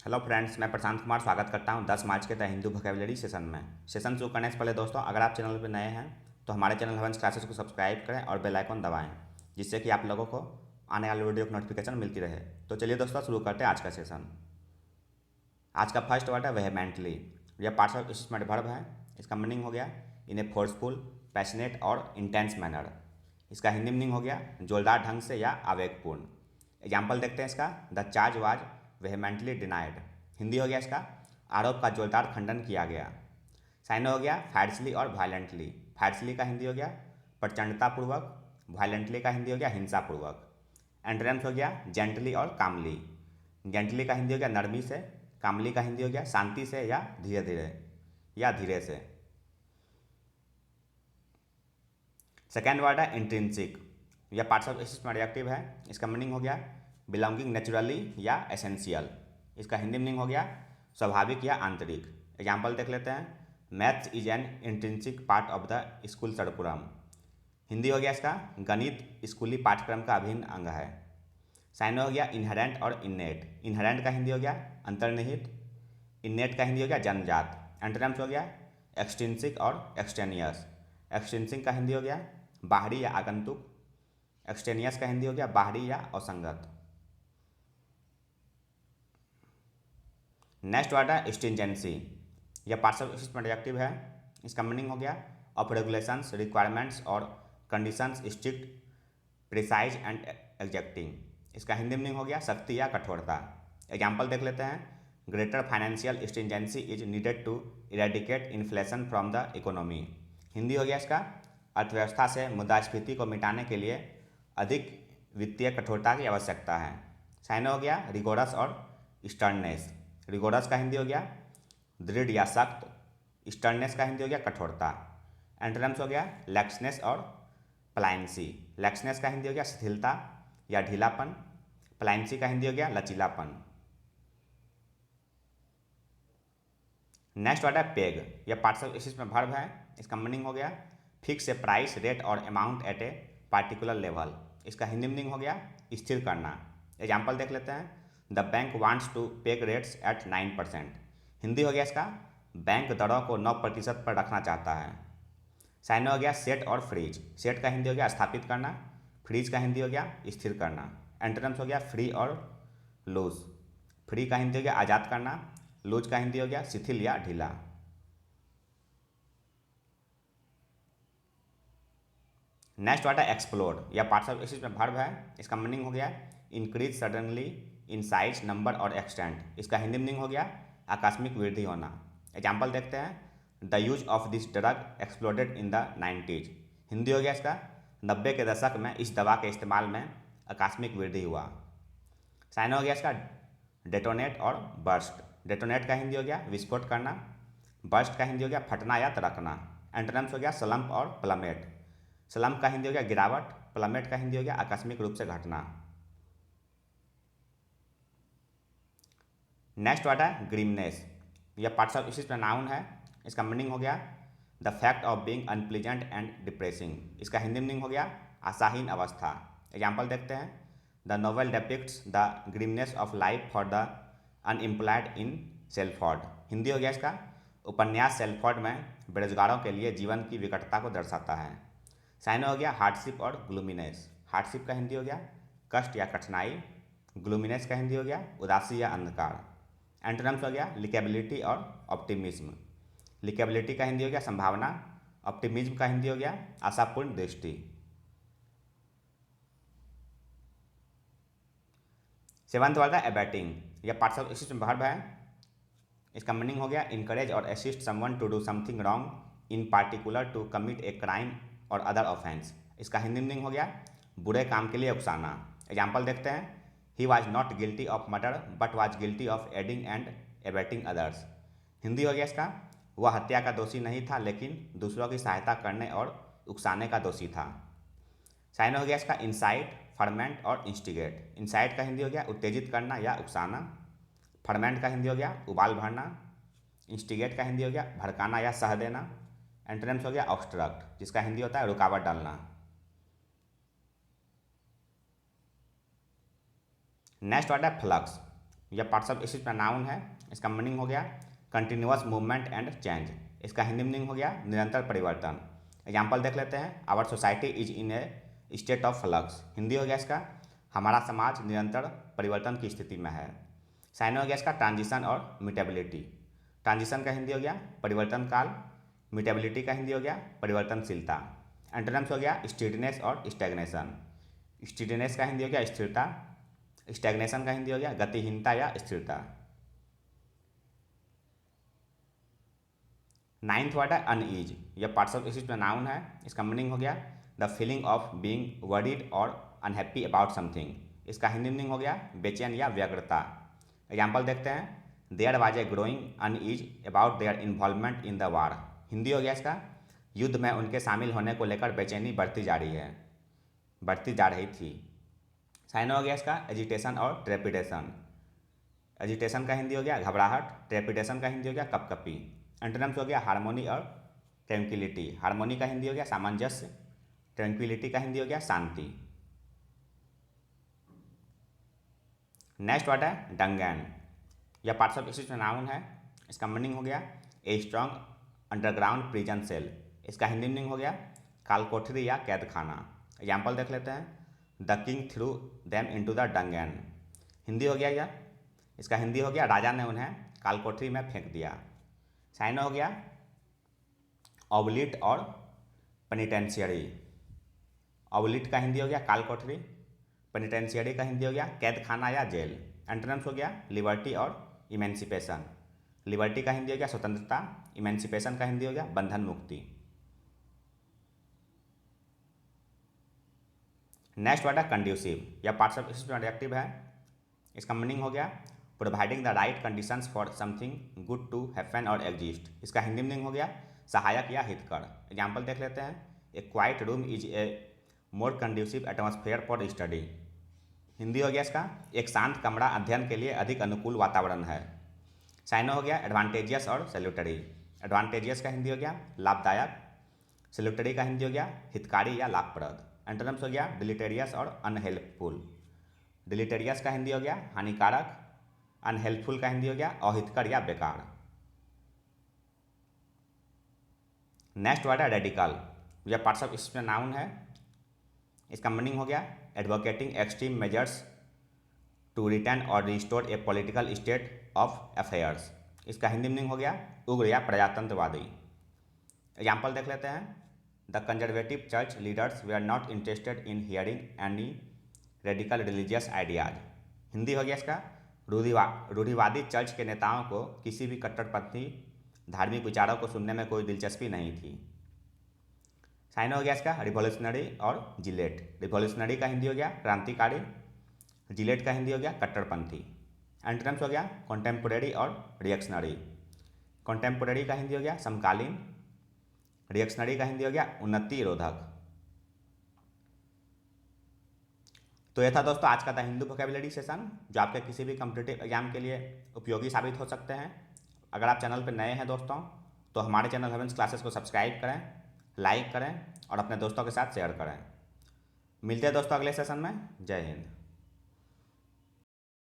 Hello friends, मैं प्रशांत कुमार स्वागत करता हूं 10 मार्च के द हिंदू वोकैबुलरी सेशन में। सेशन शुरू करने से पहले दोस्तों, अगर आप चैनल पर नए हैं तो हमारे चैनल हवंस क्लासेस को सब्सक्राइब करें और बेल आइकन दबाएं, जिससे कि आप लोगों को आने वाले वीडियो की नोटिफिकेशन मिलती रहे। तो चलिए दोस्तों, शुरू करते हैं आज का सेशन। आज का फर्स्ट वर्ड है वेहेमेंटली। यह पार्ट्स ऑफ स्टेटमेंट वर्ब है। इसका मीनिंग हो गया इन ए फोर्सफुल, पैशनेट और इंटेंस मैनर। इसका हिंदी मीनिंग हो गया जोरदार ढंग से या आवेगपूर्ण। एग्जाम्पल देखते हैं इसका। The charge was vehemently denied. Hindi हो गया इसका आरोप का जोरदार खंडन किया गया। साइन हो गया फायर्सली और वायलेंटली। फायर्सली का हिंदी हो गया प्रचंडतापूर्वक, वायलेंटली का हिंदी हो गया हिंसापूर्वक। एंटोनिम्स हो गया जेंटली और कामली। जेंटली का हिंदी हो गया नरमी से, कामली का हिंदी हो गया शांति से या धीरे धीरे या धीरे से। सेकेंड वर्ड है इंट्रिंसिक। यह पार्ट्स ऑफ स्पीच एडजेक्टिव है। इसका मीनिंग हो गया बिलोंगिंग नेचुरली या एसेंशियल। इसका हिंदी मीनिंग हो गया स्वाभाविक या आंतरिक। एग्जाम्पल देख लेते हैं। Maths is an intrinsic part of the school curriculum. Hindi हो गया इसका गणित स्कूली पाठ्यक्रम का अभिन्न अंग है। साइन हो गया इनहेरेंट और इन्नेट। इनहेरेंट का हिंदी हो गया अंतर्निहित, इन्नेट का हिंदी हो गया जन्मजात। एंटोनिम्स हो गया एक्सट्रिंसिक और एक्सटेनियस। एक्सट्रिंसिक का हिंदी हो गया बाहरी या आगंतुक, एक्सटेनियस का हिंदी हो गया बाहरी या असंगत। नेक्स्ट वर्ड है स्ट्रिंजेंसी। यह पार्ट्स ऑफ स्पीच एडजेक्टिव है। इसका मीनिंग हो गया ऑफ रेगुलेशंस, रिक्वायरमेंट्स और कंडीशंस स्ट्रिक्ट, प्रिसाइज एंड एग्जैक्टिंग। इसका हिंदी मीनिंग हो गया सख्ती या कठोरता। एग्जाम्पल देख लेते हैं। Greater financial stringency is needed to eradicate inflation from the economy. Hindi हो गया इसका अर्थव्यवस्था से मुद्रास्फीति को मिटाने के लिए अधिक वित्तीय कठोरता की आवश्यकता है। साइन हो गया रिगोरस और स्टर्ननेस। रिगोरस का हिंदी हो गया दृढ़ या सख्त, स्टर्ननेस का हिंदी हो गया कठोरता। एंटोनिम्स हो गया लैक्सनेस और प्लायंसी। लैक्सनेस का हिंदी हो गया शिथिलता या ढीलापन, प्लायंसी का हिंदी हो गया लचीलापन। नेक्स्ट वर्ड है पेग। यह पार्ट्स ऑफ स्पीच में वर्ब है। इसका मीनिंग हो गया फिक्स ए प्राइस, रेट और amount at a particular level. इसका हिंदी मीनिंग हो गया स्थिर करना। एग्जाम्पल देख लेते हैं। The bank wants to peg rates at 9%। Hindi हो गया इसका बैंक दरों को 9% पर रखना चाहता है। साइन हो गया सेट और फ्रीज। सेट का हिंदी हो गया स्थापित करना, फ्रीज का हिंदी हो गया स्थिर करना। एंटोनिम्स हो गया फ्री और लूज। फ्री का हिंदी हो गया आज़ाद करना, लूज का हिंदी हो गया शिथिल या ढीला। नेक्स्ट वर्ड है एक्सप्लोड। यह पार्ट्स ऑफ स्पीच में वर्ब है। इसका मीनिंग हो गया increase suddenly in size, number और एक्सटेंट। इसका हिंदी मीनिंग हो गया आकस्मिक वृद्धि होना। एग्जाम्पल देखते हैं। The use of this drug exploded in the 90s। Hindi हो गया इसका 90 के दशक में इस दवा के इस्तेमाल में आकस्मिक वृद्धि हुआ। साइन हो गया इसका डेटोनेट और बर्स्ट। डेटोनेट का हिंदी हो गया विस्फोट करना, बर्स्ट का हिंदी हो गया फटना या तड़कना। एंटोनिम्स हो गया स्लम्प और प्लमेट। स्लम्प का हिंदी हो गया गिरावट, प्लमेट का हिंदी हो गया आकस्मिक रूप से घटना। नेक्स्ट वर्ड है ग्रीमनेस। यह पार्ट्स ऑफ स्पीच में नाउन है। इसका मीनिंग हो गया the fact of being unpleasant and depressing. इसका हिंदी मीनिंग हो गया आशाहीन अवस्था। एग्जाम्पल देखते हैं। The novel depicts the grimness of life for the unemployed in Salford. Hindi हो गया इसका उपन्यास सेल्फोर्ड में बेरोजगारों के लिए जीवन की विकटता को दर्शाता है। साइन हो गया हार्डशिप और ग्लूमिनेस। हार्डशिप का हिंदी हो गया कष्ट या कठिनाई, ग्लूमिनेस का हिंदी हो गया उदासी या अंधकार। एंटोनिम्स हो गया लिकेबिलिटी और ऑप्टिमिज्म। लिकेबिलिटी का हिंदी हो गया संभावना, ऑप्टिमिज्म का हिंदी हो गया आशापूर्ण दृष्टि। सेवंथ वर्ड है एबेटिंग। यह पार्ट्स ऑफ स्पीच में वर्ब है। इसका मीनिंग हो गया इनकरेज और assist someone to do something wrong, in particular to commit a crime और अदर ऑफेंस। इसका हिंदी मीनिंग हो गया बुरे काम के लिए उकसाना। एग्जाम्पल देखते हैं। He was not guilty of murder but was guilty of aiding and abetting others. Hindi हो गया इसका वह हत्या का दोषी नहीं था लेकिन दूसरों की सहायता करने और उकसाने का दोषी था। साइन हो गया इसका इंसाइट, फर्मेंट और इंस्टिगेट। इंसाइट का हिंदी हो गया उत्तेजित करना या उकसाना, फर्मेंट का हिंदी हो गया उबाल भरना, इंस्टिगेट का हिंदी हो गया भड़काना या सह देना। एंटोनिम्स हो गया ऑब्स्ट्रक्ट, जिसका हिंदी होता है रुकावट डालना। नेक्स्ट वर्ड है फ्लक्स। यह पार्ट्स ऑफ स्पीच में नाउन है। इसका मीनिंग हो गया कंटिन्यूअस मूवमेंट एंड चेंज। इसका हिंदी मीनिंग हो गया निरंतर परिवर्तन। एग्जाम्पल देख लेते हैं। Our society is in a state of flux. Hindi हो गया इसका हमारा समाज निरंतर परिवर्तन की स्थिति में है। साइन हो गया इसका ट्रांजिशन और म्यूटेबिलिटी। ट्रांजिशन का हिंदी हो गया परिवर्तन काल। म्यूटेबिलिटी का हिंदी हो गया परिवर्तनशीलता। एंटोनिम्स हो गया स्टीडनेस और स्टैग्नेशन। स्टीडनेस का हिंदी हो गया स्थिरता। स्टैग्नेशन का हिंदी हो गया गतिहीनता या स्थिरता। नाइन्थ वर्ड है अनईज। यह पार्ट्स ऑफ स्पीच में नाउन है। इसका मीनिंग हो गया the feeling of being worried और अनहैप्पी अबाउट समथिंग। इसका हिंदी मीनिंग हो गया बेचैन या व्यग्रता। एग्जाम्पल देखते हैं। There was a growing unease about their involvement in the war. Hindi हो गया इसका युद्ध में उनके शामिल होने को लेकर बेचैनी बढ़ती जा रही थी। साइन हो गया इसका एजिटेशन और ट्रेपिडेशन। एजिटेशन का हिंदी हो गया घबराहट। ट्रेपिडेशन का हिंदी हो गया कपकपी। एंटोनिम्स हो गया हार्मोनी और ट्रैंक्विलिटी। हार्मोनी का हिंदी हो गया सामंजस्य। ट्रैंक्विलिटी का हिंदी हो गया शांति। नेक्स्ट वर्ड है डंगैन। यह पार्ट्स ऑफ स्पीच में नाउन है। इसका मीनिंग हो गया a strong underground prison cell. इसका हिंदी मीनिंग हो गया कालकोठरी या कैद खाना। एग्जाम्पल देख लेते हैं। The king threw them into the dungeon. Hindi हो गया यह इसका हिंदी हो गया राजा ने उन्हें कालकोठरी में फेंक दिया। साइन हो गया ऑबलिट और पेनिटेंशियरी। ऑबलिट का हिंदी हो गया कालकोठरी। पेनिटेंशियरी का हिंदी हो गया कैद खाना या जेल। एंटोनिम्स हो गया लिबर्टी और इमेंसिपेशन। लिबर्टी का हिंदी हो गया स्वतंत्रता। इमेंसिपेशन का हिंदी हो गया बंधन मुक्ति। नेक्स्ट वर्ड है कंड्यूसिव। यह पार्ट्स ऑफ स्पीच में एडजेक्टिव है। इसका मीनिंग हो गया providing the right conditions for something good to happen और एग्जिस्ट। इसका हिंदी मीनिंग हो गया सहायक या हितकर। एग्जाम्पल देख लेते हैं। A quiet room is a more conducive atmosphere for study. Hindi हो गया इसका एक शांत कमरा अध्ययन के लिए अधिक अनुकूल वातावरण है। साइन हो गया एडवांटेजियस और सैल्यूटरी। एडवांटेजियस का हिंदी हो गया लाभदायक। सैल्यूटरी का हिंदी हो गया हितकारी या लाभप्रद। एंटोनिम्स हो गया डिलीटेरियस और अनहेल्पफुल। डिलीटेरियस का हिंदी हो गया हानिकारक। अनहेल्पफुल का हिंदी हो गया अहितकर या बेकार। नेक्स्ट वर्ड है रेडिकल। यह पार्ट्स ऑफ स्पीच में नाउन है। इसका मीनिंग हो गया advocating extreme measures to return or restore a political state of affairs. इसका हिंदी मीनिंग हो गया उग्र या प्रजातंत्रवादी। एग्जाम्पल देख लेते हैं। The conservative church leaders they are not interested in hearing any radical religious ideas. Hindi हो गया इसका रूढ़िवादी चर्च के नेताओं को किसी भी कट्टरपंथी धार्मिक विचारों को सुनने में कोई दिलचस्पी नहीं थी। साइन हो गया इसका रिवॉल्यूशनरी और जिलेट। रिवॉल्यूशनरी का हिंदी हो गया क्रांतिकारी। जिलेट का हिंदी हो गया कट्टरपंथी। एंटोनिम्स हो गया कॉन्टेम्पोरेरी और रिएक्शनरी। कॉन्टेम्पोरेरी का हिंदी हो गया समकालीन। रिएक्शनरी का हिंदी हो गया उन्नति रोधक। तो यह था दोस्तों आज का द हिंदू वोकैबुलरी सेशन, जो आपके किसी भी कॉम्पिटिटिव एग्जाम के लिए उपयोगी साबित हो सकते हैं। अगर आप चैनल पर नए हैं दोस्तों तो हमारे चैनल हेवेंस क्लासेस को सब्सक्राइब करें, लाइक करें और अपने दोस्तों के साथ शेयर करें। मिलते हैं दोस्तों अगले सेशन में। जय हिंद।